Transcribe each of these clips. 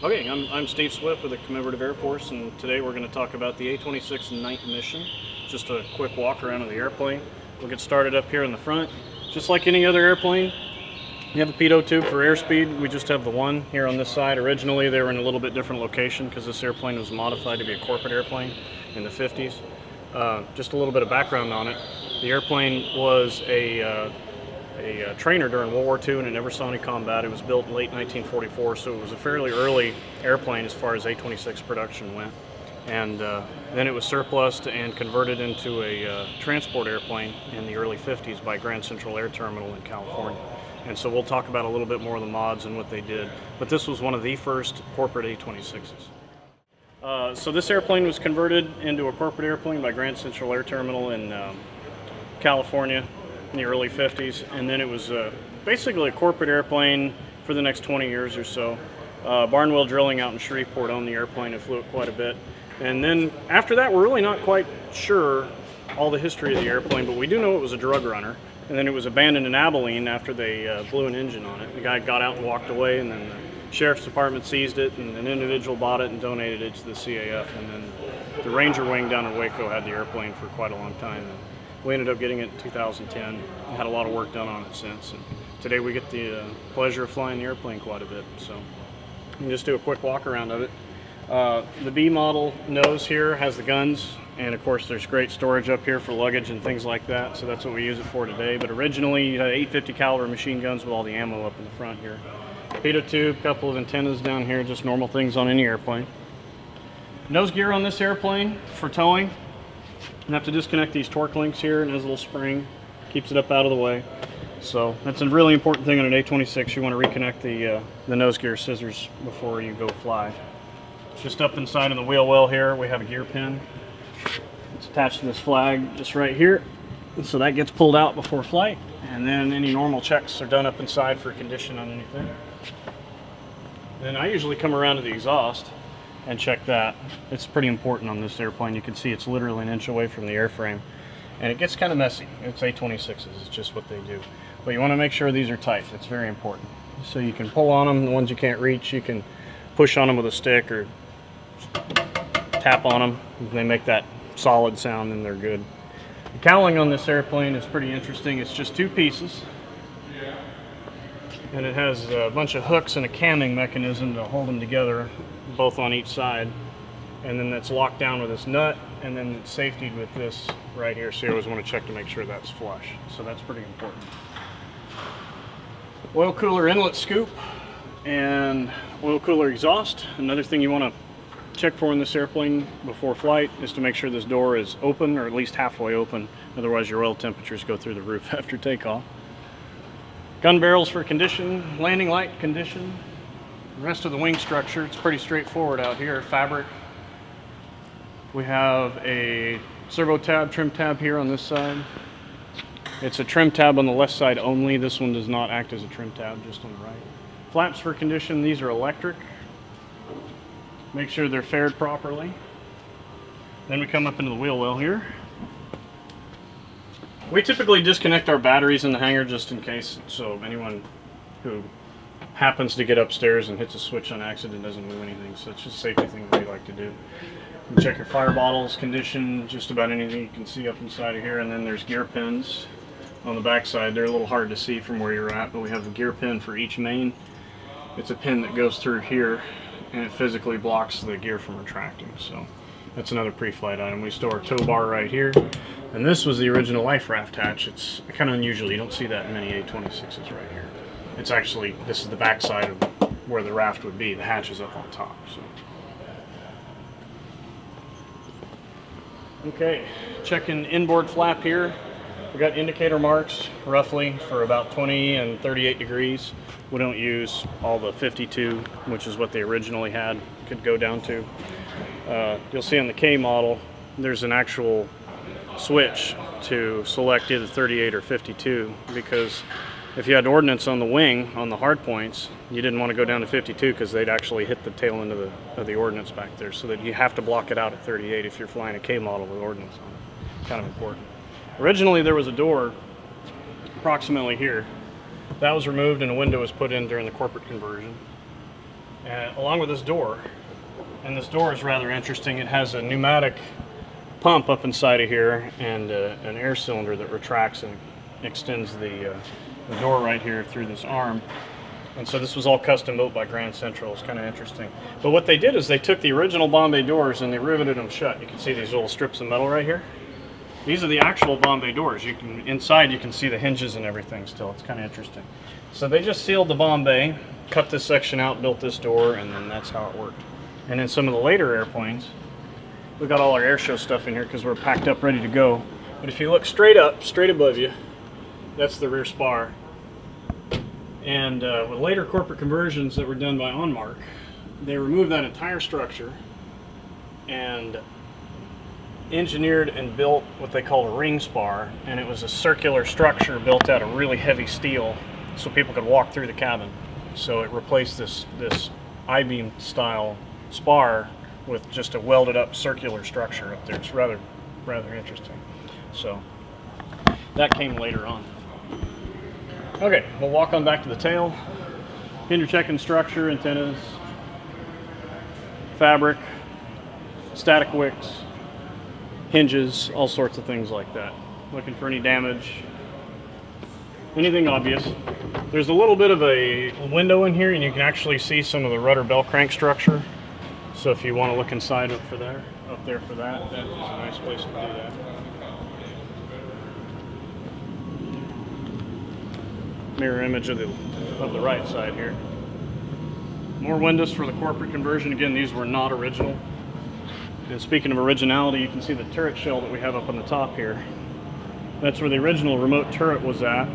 Okay, I'm Steve Swift with the Commemorative Air Force, and today we're going to talk about the A-26 night mission. Just a quick walk around of the airplane. We'll get started up here in the front. Just like any other airplane, you have a pitot tube for airspeed. We just have the one here on this side. Originally they were in a little bit different location because this airplane was modified to be a corporate airplane in the 50s. Just a little bit of background on it. The airplane was a trainer during World War II and it never saw any combat. It was built in late 1944, so it was a fairly early airplane as far as A-26 production went. And then it was surplused and converted into a transport airplane in the early 50s by Grand Central Air Terminal in California. And so we'll talk about a little bit more of the mods and what they did. But this was one of the first corporate A-26s. So this airplane was converted into a corporate airplane by Grand Central Air Terminal in California in the early 50s, and then it was basically a corporate airplane for the next 20 years or so. Barnwell Drilling out in Shreveport owned the airplane and flew it quite a bit. And then after that, we're really not quite sure all the history of the airplane, but we do know it was a drug runner. And then it was abandoned in Abilene after they blew an engine on it. The guy got out and walked away, and then the Sheriff's Department seized it, and an individual bought it and donated it to the CAF. And then the Ranger Wing down in Waco had the airplane for quite a long time. And we ended up getting it in 2010. We had a lot of work done on it since. And today we get the pleasure of flying the airplane quite a bit. So you can just do a quick walk around of it. The B model nose here has the guns, and of course there's great storage up here for luggage and things like that, so that's what we use it for today. But originally you had 850 caliber machine guns with all the ammo up in the front here. Pitot tube, couple of antennas down here, just normal things on any airplane. Nose gear on this airplane for towing. You have to disconnect these torque links here, and it has a little spring, keeps it up out of the way. So that's a really important thing on an A-26. You want to reconnect the nose gear scissors before you go fly. Just up inside of the wheel well here, we have a gear pin. It's attached to this flag just right here. So that gets pulled out before flight. And then any normal checks are done up inside for condition on anything. Then I usually come around to the exhaust and check that. It's pretty important on this airplane. You can see it's literally an inch away from the airframe. And it gets kind of messy. It's A-26s, it's just what they do. But you want to make sure these are tight. It's very important. So you can pull on them. The ones you can't reach, you can push on them with a stick or tap on them. They make that solid sound and they're good. The cowling on this airplane is pretty interesting. It's just two pieces. And it has a bunch of hooks and a camming mechanism to hold them together, both on each side. And then that's locked down with this nut, and then it's safetied with this right here. So you always want to check to make sure that's flush. So that's pretty important. Oil cooler inlet scoop and oil cooler exhaust. Another thing you want to check for in this airplane before flight is to make sure this door is open, or at least halfway open. Otherwise your oil temperatures go through the roof after takeoff. Gun barrels for condition, landing light condition. The rest of the wing structure, it's pretty straightforward out here. Fabric. We have a servo tab, trim tab here on this side. It's a trim tab on the left side only. This one does not act as a trim tab, just on the right. Flaps for condition, these are electric. Make sure they're faired properly. Then we come up into the wheel well here. We typically disconnect our batteries in the hangar just in case, so anyone who happens to get upstairs and hits a switch on accident doesn't move anything. So it's just a safety thing that we like to do. You check your fire bottles, condition, just about anything you can see up inside of here. And then there's gear pins on the back side. They're a little hard to see from where you're at, but we have a gear pin for each main. It's a pin that goes through here, and it physically blocks the gear from retracting. So that's another pre-flight item. We store a tow bar right here. And this was the original life raft hatch. It's kind of unusual. You don't see that in many A-26s right here. It's actually, this is the back side of where the raft would be. The hatch is up on top. So. Okay, checking inboard flap here. We got indicator marks roughly for about 20 and 38 degrees. We don't use all the 52, which is what they originally had, could go down to. You'll see on the K model, there's an actual switch to select either 38 or 52, because if you had ordnance on the wing, on the hard points, you didn't want to go down to 52 because they'd actually hit the tail end of the ordnance back there, so that you have to block it out at 38 if you're flying a K model with ordnance on it. Kind of important. Originally there was a door approximately here. That was removed and a window was put in during the corporate conversion. along with this door. And this door is rather interesting. It has a pneumatic pump up inside of here and an air cylinder that retracts and extends the door right here through this arm. And so this was all custom built by Grand Central. It's kind of interesting. But what they did is they took the original Bombay doors and they riveted them shut. You can see these little strips of metal right here. These are the actual Bombay doors. Inside you can see the hinges and everything still. It's kind of interesting. So they just sealed the Bombay, cut this section out, built this door, and then that's how it worked. And in some of the later airplanes, we've got all our air show stuff in here because we're packed up ready to go. But if you look straight up, straight above you, that's the rear spar. And with later corporate conversions that were done by Onmark, they removed that entire structure and engineered and built what they call a ring spar. And it was a circular structure built out of really heavy steel so people could walk through the cabin. So it replaced this I-beam style spar with just a welded up circular structure up there. It's rather interesting. So that came later on. Okay, we'll walk on back to the tail. Hinder checking structure, antennas, fabric, static wicks, hinges, all sorts of things like that. Looking for any damage, anything obvious. There's a little bit of a window in here and you can actually see some of the rudder bell crank structure. So if you want to look inside up there for that, that is a nice place to do that. Mirror image of the right side here. More windows for the corporate conversion. Again, these were not original. And speaking of originality, you can see the turret shell that we have up on the top here. That's where the original remote turret was at.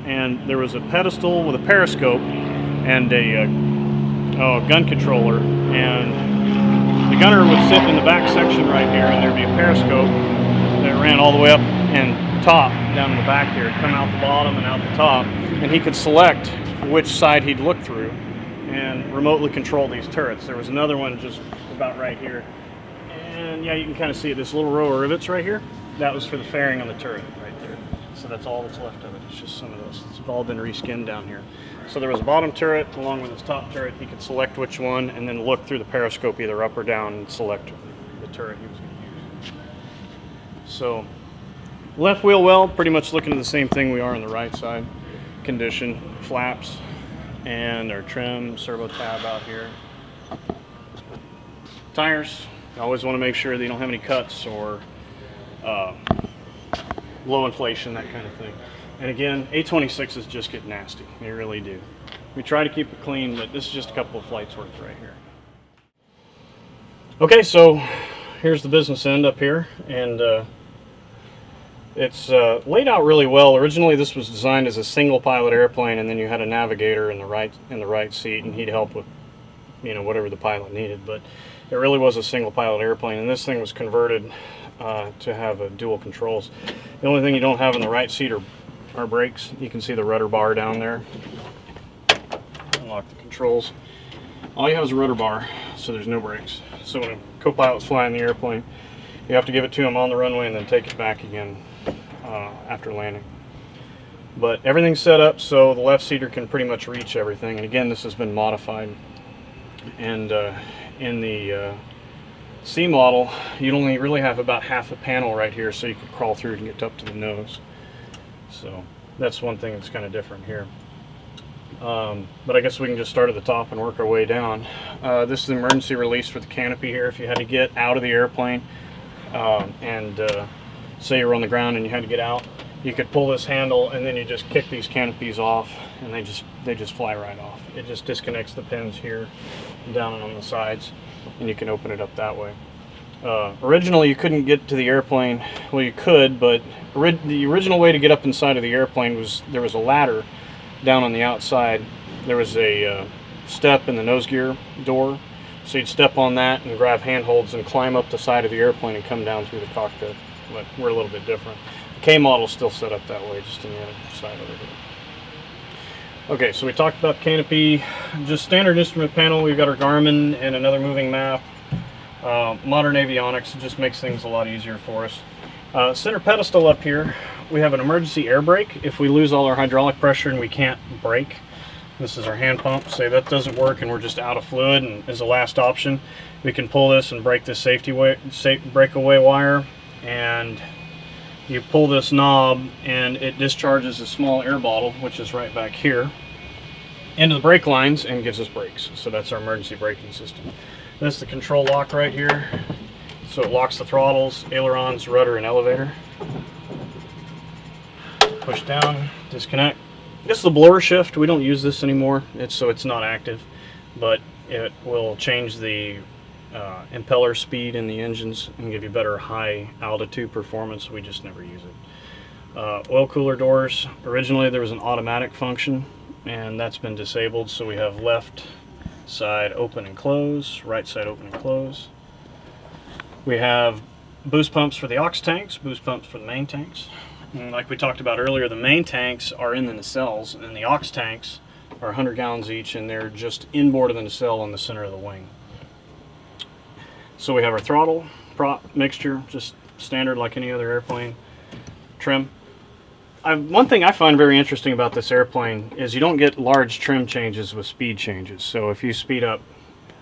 And there was a pedestal with a periscope and a gun controller. And the gunner would sit in the back section right here, and there'd be a periscope that ran all the way up and top down in the back here. It'd come out the bottom and out the top, and he could select which side he'd look through and remotely control these turrets. There was another one just about right here. And yeah, you can kind of see it. This little row of rivets right here, that was for the fairing on the turret right there. So that's all that's left of it. It's just some of those. It's all been reskinned down here. So there was a bottom turret along with his top turret. He could select which one and then look through the periscope either up or down and select the turret he was going to use. So left wheel well, pretty much looking at the same thing we are on the right side. Condition, flaps, and our trim, servo tab out here. Tires, you always want to make sure that you don't have any cuts or low inflation, that kind of thing. And again, A-26s just get nasty. They really do. We try to keep it clean, but this is just a couple of flights worth right here. Okay, so here's the business end up here, and it's laid out really well. Originally, this was designed as a single pilot airplane, and then you had a navigator in the right seat, and he'd help with, you know, whatever the pilot needed. But it really was a single pilot airplane, and this thing was converted to have dual controls. The only thing you don't have in the right seat are brakes. You can see the rudder bar down there. Unlock the controls. All you have is a rudder bar, so there's no brakes. So when a co-pilot's flying the airplane, you have to give it to him on the runway and then take it back again after landing. But everything's set up so the left seater can pretty much reach everything. And again, this has been modified. And in the C model, you'd only really have about half a panel right here, so you could crawl through and get up to the nose. So that's one thing that's kind of different here. But I guess we can just start at the top and work our way down. This is the emergency release for the canopy here. If you had to get out of the airplane and say you were on the ground and you had to get out, you could pull this handle and then you just kick these canopies off and they just fly right off. It just disconnects the pins here and down and on the sides, and you can open it up that way. Originally you couldn't get to the airplane. Well, you could, but the original way to get up inside of the airplane was there was a ladder down on the outside. There was a step in the nose gear door, so you'd step on that and grab handholds and climb up the side of the airplane and come down through the cockpit. But we're a little bit different. The K model's still set up that way, just on the other side over here. Okay, so we talked about canopy, just standard instrument panel. We've got our Garmin and another moving map. Modern avionics, it just makes things a lot easier for us. Center pedestal up here, we have an emergency air brake if we lose all our hydraulic pressure and we can't brake. This is our hand pump. Say that doesn't work and we're just out of fluid, and as a last option, we can pull this and break this breakaway wire, and you pull this knob and it discharges a small air bottle, which is right back here, into the brake lines and gives us brakes. So that's our emergency braking system. This is the control lock right here. So it locks the throttles, ailerons, rudder, and elevator. Push down, disconnect. This is the blower shift. We don't use this anymore, so it's not active, but it will change the impeller speed in the engines and give you better high altitude performance. We just never use it. Oil cooler doors. Originally there was an automatic function, and that's been disabled, so we have left side open and close, right side open and close. We have boost pumps for the aux tanks, boost pumps for the main tanks. And like we talked about earlier, the main tanks are in the nacelles, and the aux tanks are 100 gallons each, and they're just inboard of the nacelle on the center of the wing. So we have our throttle, prop, mixture, just standard like any other airplane. Trim. One thing I find very interesting about this airplane is you don't get large trim changes with speed changes. So if you speed up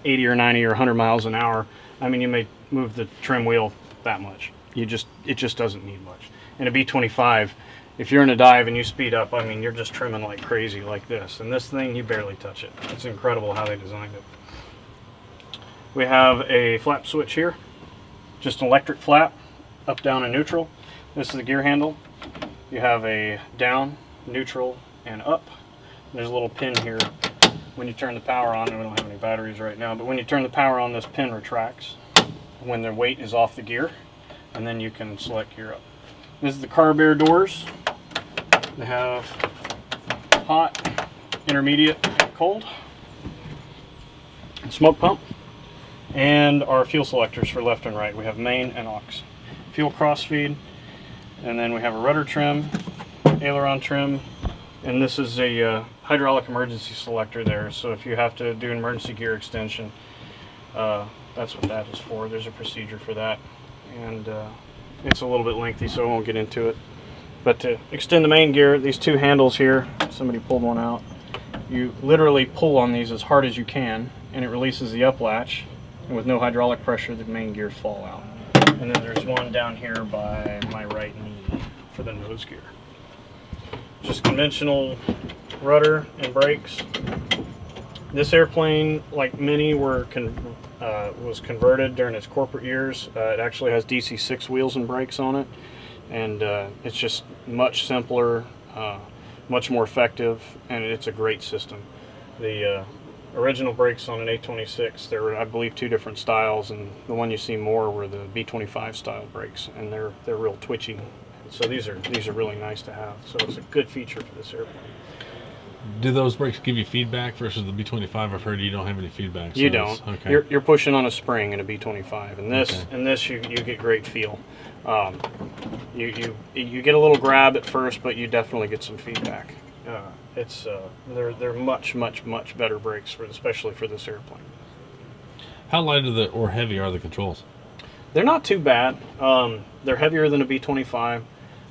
80 or 90 or 100 miles an hour, I mean, you may move the trim wheel that much. It just doesn't need much. In a B-25, if you're in a dive and you speed up, I mean, you're just trimming like crazy like this. And this thing, you barely touch it. It's incredible how they designed it. We have a flap switch here, just an electric flap, up, down, and neutral. This is the gear handle. You have a down, neutral, and up. There's a little pin here. When you turn the power on, and we don't have any batteries right now, but when you turn the power on, this pin retracts when the weight is off the gear, and then you can select gear up. This is the carb air doors. They have hot, intermediate, cold, smoke pump, and our fuel selectors for left and right. We have main and aux. Fuel crossfeed, and then we have a rudder trim, aileron trim, and this is a hydraulic emergency selector there. So if you have to do an emergency gear extension, that's what that is for. There's a procedure for that, and it's a little bit lengthy, so I won't get into it. But to extend the main gear, these two handles here, somebody pulled one out. You literally pull on these as hard as you can, and it releases the up latch. And with no hydraulic pressure, the main gears fall out. And then there's one down here by my right knee for the nose gear. Just conventional rudder and brakes. This airplane, like many, was converted during its corporate years. It actually has DC-6 wheels and brakes on it, and it's just much simpler, much more effective, and it's a great system. The original brakes on an A-26, there were, I believe, two different styles, and the one you see more were the B-25 style brakes, and they're real twitchy. So these are really nice to have. So it's a good feature for this airplane. Do those brakes give you feedback versus the B-25? I've heard you don't have any feedback. So you don't. Okay. You're pushing on a spring in a B-25, and this you get great feel. You get a little grab at first, but you definitely get some feedback. They're much better brakes especially for this airplane. How light or heavy are the controls? They're not too bad. They're heavier than a B-25,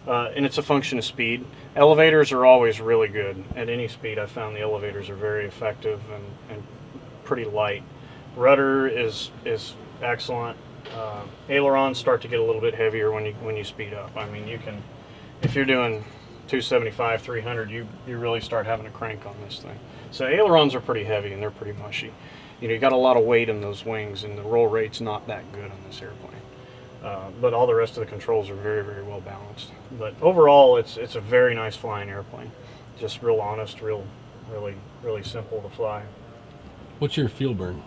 and it's a function of speed. Elevators are always really good. At any speed, I've found the elevators are very effective and pretty light. Rudder is excellent. Ailerons start to get a little bit heavier when you speed up. I mean, you can, if you're doing 275, 300, you really start having to crank on this thing. So ailerons are pretty heavy and they're pretty mushy. You got a lot of weight in those wings, and the roll rate's not that good on this airplane. But all the rest of the controls are very well balanced. But overall, it's a very nice flying airplane. Just real honest, really simple to fly. What's your fuel burn?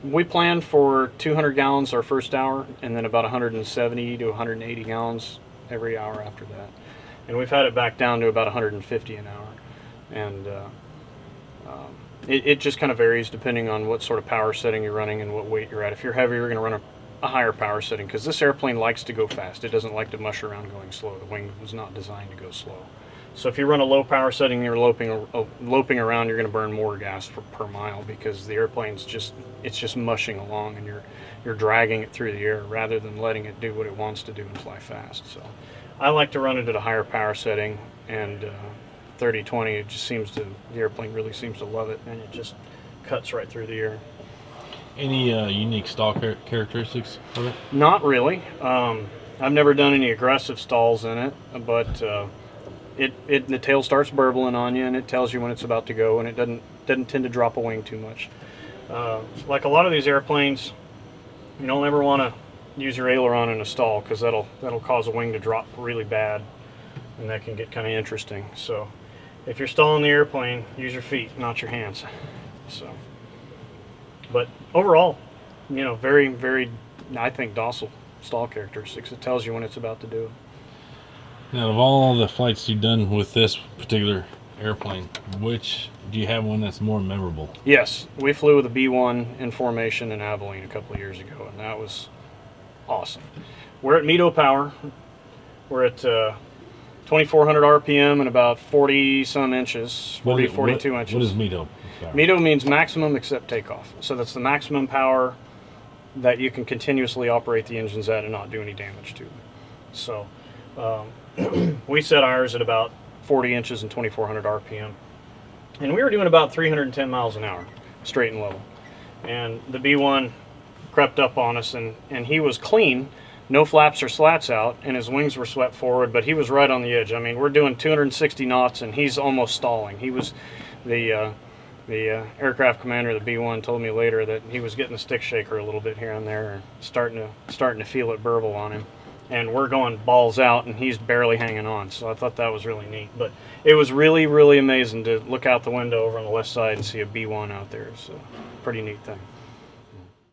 We planned for 200 gallons our first hour, and then about 170 to 180 gallons every hour after that. And we've had it back down to about 150 an hour. And it just kind of varies depending on what sort of power setting you're running and what weight you're at. If you're heavy, you're going to run a higher power setting, because this airplane likes to go fast. It doesn't like to mush around going slow. The wing was not designed to go slow. So if you run a low power setting and you're loping around, you're going to burn more gas per mile, because the airplane's just mushing along, and you're dragging it through the air rather than letting it do what it wants to do and fly fast. So I like to run it at a higher power setting, and 30-20, it just seems to, the airplane really seems to love it, and it just cuts right through the air. Any unique stall characteristics of it? Not really. I've never done any aggressive stalls in it, but the tail starts burbling on you, and it tells you when it's about to go, and it doesn't tend to drop a wing too much. Like a lot of these airplanes, you don't ever want to use your aileron in a stall, because that'll cause a wing to drop really bad, and that can get kind of interesting. So if you're stalling the airplane, use your feet, not your hands. So, but overall, you know, very, very, I think, docile stall characteristics. It tells you when it's about to do it. Now, of all the flights you've done with this particular airplane, which do you have one that's more memorable? Yes, we flew with a B-1 in formation in Abilene a couple of years ago, and that was awesome. We're at METO power. We're at 2,400 RPM and about 40 some inches, 42 inches. What is METO? METO means maximum except takeoff. So that's the maximum power that you can continuously operate the engines at and not do any damage to them. So we set ours at about 40 inches and 2,400 RPM. And we were doing about 310 miles an hour, straight and level. And the B-1 crept up on us, and he was clean, no flaps or slats out, and his wings were swept forward, but he was right on the edge. I mean, we're doing 260 knots, and he's almost stalling. He was, the aircraft commander of the B-1 told me later that he was getting the stick shaker a little bit here and there, and starting to feel it burble on him. And we're going balls out, and he's barely hanging on. So I thought that was really neat. But it was really, really amazing to look out the window over on the left side and see a B-1 out there. It's a pretty neat thing.